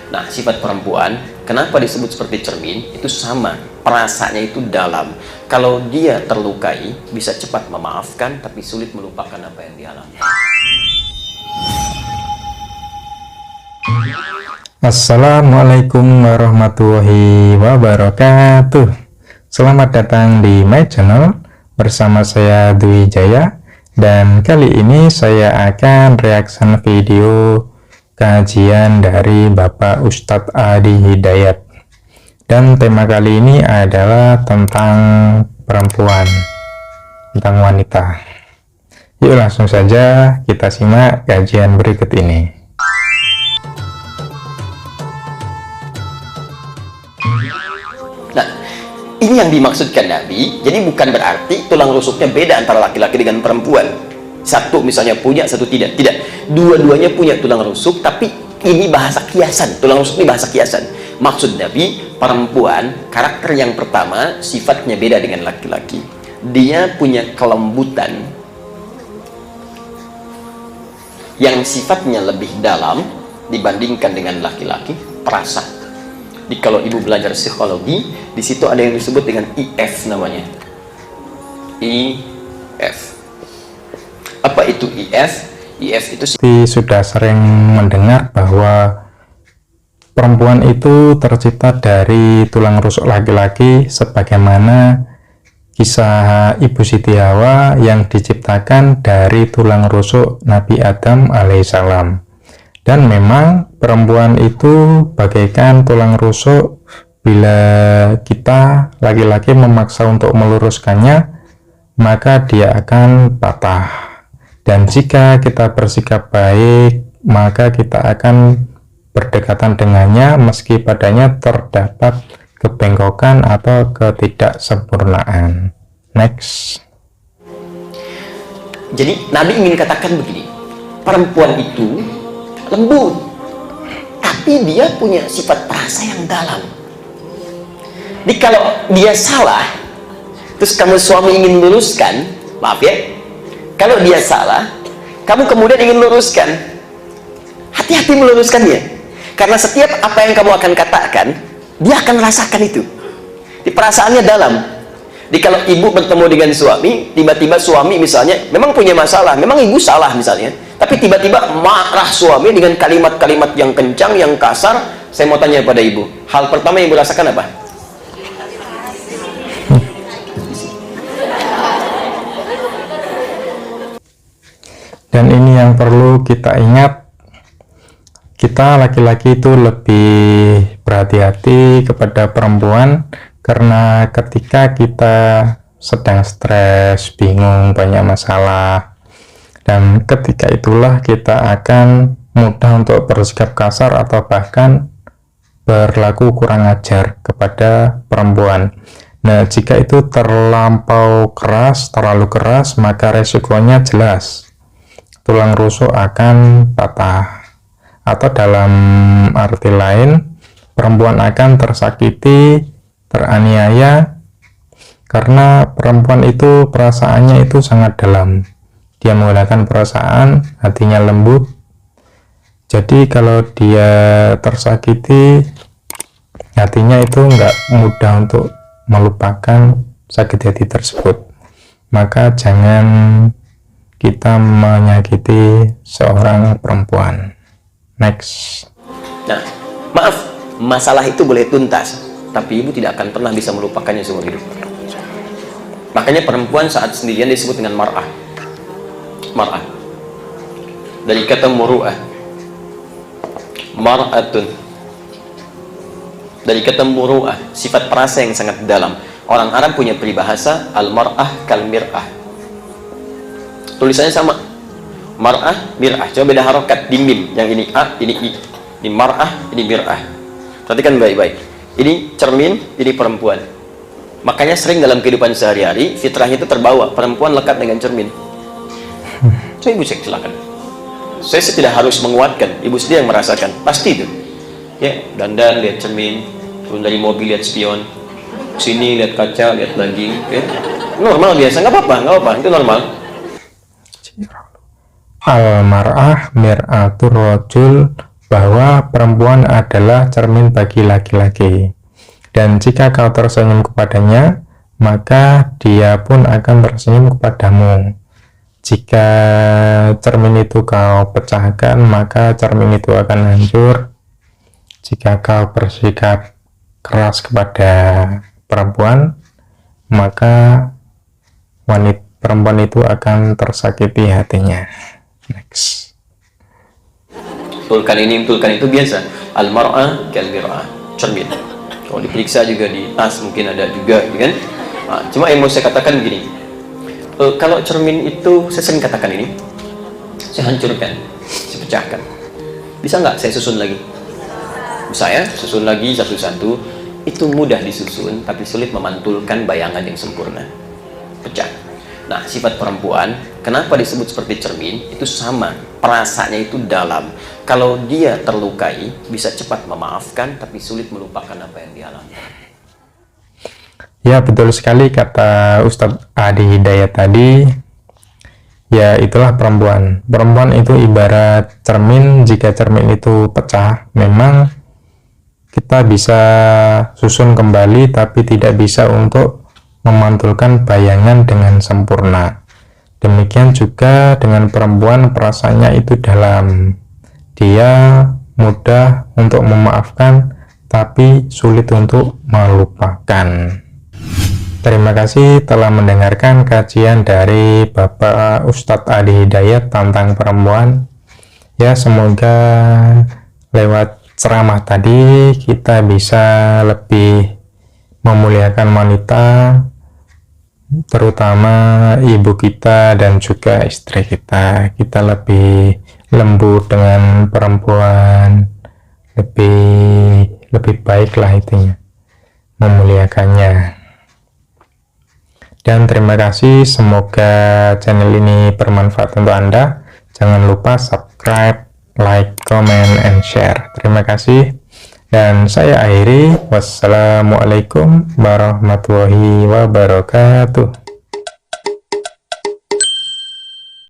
Nah, sifat perempuan, kenapa disebut seperti cermin? Itu sama, perasaannya itu dalam. Kalau dia terlukai, bisa cepat memaafkan, tapi sulit melupakan apa yang dialami. Assalamualaikum warahmatullahi wabarakatuh. Selamat datang di my channel bersama saya Dwi Jaya. Dan kali ini saya akan reaction video kajian dari Bapak Ustadz Adi Hidayat, dan tema kali ini adalah tentang perempuan, tentang wanita. Yuk langsung saja kita simak kajian berikut ini. Nah, ini yang dimaksudkan Nabi. Jadi bukan berarti tulang rusuknya beda antara laki-laki dengan perempuan. Satu misalnya punya, satu tidak. Tidak. Dua-duanya punya tulang rusuk, tapi ini bahasa kiasan. Tulang rusuk ini bahasa kiasan. Maksud Nabi, perempuan, karakter yang pertama, sifatnya beda dengan laki-laki. Dia punya kelembutan yang sifatnya lebih dalam dibandingkan dengan laki-laki, perasa. Jadi kalau ibu belajar psikologi, di situ ada yang disebut dengan IF namanya. IF. Apa itu IF? IF itu sudah sering mendengar bahwa perempuan itu tercipta dari tulang rusuk laki-laki, sebagaimana kisah Ibu Siti Hawa yang diciptakan dari tulang rusuk Nabi Adam alaihissalam. Dan memang perempuan itu bagaikan tulang rusuk. Bila kita laki-laki memaksa untuk meluruskannya, maka dia akan patah. Dan jika kita bersikap baik, maka kita akan berdekatan dengannya meski padanya terdapat kebengkokan atau ketidaksempurnaan. Next. Jadi Nabi ingin katakan begini, perempuan itu lembut, tapi dia punya sifat perasa yang dalam. Jadi kalau dia salah, terus kamu suami ingin luruskan, maaf ya, kalau dia salah, kamu kemudian ingin luruskan, hati-hati meluruskannya, karena setiap apa yang kamu akan katakan, dia akan merasakan itu. Di perasaannya dalam. Jadi kalau ibu bertemu dengan suami, tiba-tiba suami misalnya memang punya masalah, memang ibu salah misalnya, tapi tiba-tiba marah suami dengan kalimat-kalimat yang kencang, yang kasar. Saya mau tanya pada ibu, hal pertama yang ibu rasakan apa? Dan ini yang perlu kita ingat, kita laki-laki itu lebih berhati-hati kepada perempuan, karena ketika kita sedang stres, bingung, banyak masalah, dan ketika itulah kita akan mudah untuk bersikap kasar atau bahkan berlaku kurang ajar kepada perempuan. Nah, jika itu terlampau keras, terlalu keras, maka resikonya jelas, tulang rusuk akan patah, atau dalam arti lain, perempuan akan tersakiti, teraniaya, karena perempuan itu perasaannya itu sangat dalam. Dia menggunakan perasaan, hatinya lembut. Jadi kalau dia tersakiti, hatinya itu nggak mudah untuk melupakan sakit hati tersebut. Maka jangan kita menyakiti seorang perempuan. Next. Nah, maaf, masalah itu boleh tuntas, tapi ibu tidak akan pernah bisa melupakannya seumur hidup. Makanya perempuan saat sendirian disebut dengan mar'ah. Mar'ah. Dari kata muru'ah. Mar'atun. Dari kata muru'ah, sifat perasa yang sangat dalam. Orang Arab punya peribahasa al-mar'ah kal-mir'ah. Tulisannya sama, mar'ah, mir'ah. Coba beda harokat di mim, yang ini a, ini i. Ini mar'ah, ini mir'ah. Perhatikan baik-baik. Ini cermin, ini perempuan. Makanya sering dalam kehidupan sehari-hari, fitrahnya itu terbawa, perempuan lekat dengan cermin. Coba ibu cek, silakan. Saya tidak harus menguatkan, ibu sendiri yang merasakan, pasti itu. Ya, dandan lihat cermin, turun dari mobil lihat spion, sini lihat kaca, lihat lagi. Ya. Normal biasa, nggak apa-apa, itu normal. Al-mar'ah mir'atur rajul bahwa perempuan adalah cermin bagi laki-laki. Dan jika kau tersenyum kepadanya, maka dia pun akan tersenyum kepadamu. Jika cermin itu kau pecahkan, maka cermin itu akan hancur. Jika kau bersikap keras kepada perempuan, maka perempuan itu akan tersakiti hatinya. Next. Betulkan ini, betulkan itu biasa. Al-mar'a kal-mir'ah, cermin. Kalau diperiksa juga di tas mungkin ada juga, gitu kan? Nah, cuma yang mau saya katakan begini, kalau cermin itu saya sering katakan ini, saya hancurkan, saya pecahkan. Bisa nggak saya susun lagi? Bisa ya, susun lagi satu-satu. Itu mudah disusun, tapi sulit memantulkan bayangan yang sempurna. Pecah. Nah, sifat perempuan, kenapa disebut seperti cermin? Itu sama, perasaannya itu dalam. Kalau dia terlukai, bisa cepat memaafkan, tapi sulit melupakan apa yang dialami. Ya, betul sekali kata Ustadz Adi Hidayat tadi. Ya, itulah perempuan. Perempuan itu ibarat cermin. Jika cermin itu pecah, memang kita bisa susun kembali, tapi tidak bisa untuk memantulkan bayangan dengan sempurna. Demikian juga dengan perempuan, perasaannya itu dalam. Dia mudah untuk memaafkan, tapi sulit untuk melupakan. Terima kasih telah mendengarkan kajian dari Bapak Ustadz Adi Hidayat tentang perempuan. Ya, semoga lewat ceramah tadi kita bisa lebih memuliakan wanita, terutama ibu kita dan juga istri kita. Kita lebih lembut dengan perempuan, lebih baiklah intinya, memuliakannya. Dan terima kasih, semoga channel ini bermanfaat untuk Anda. Jangan lupa subscribe, like, comment, and share. Terima kasih. Dan saya akhiri. Wassalamualaikum warahmatullahi wabarakatuh.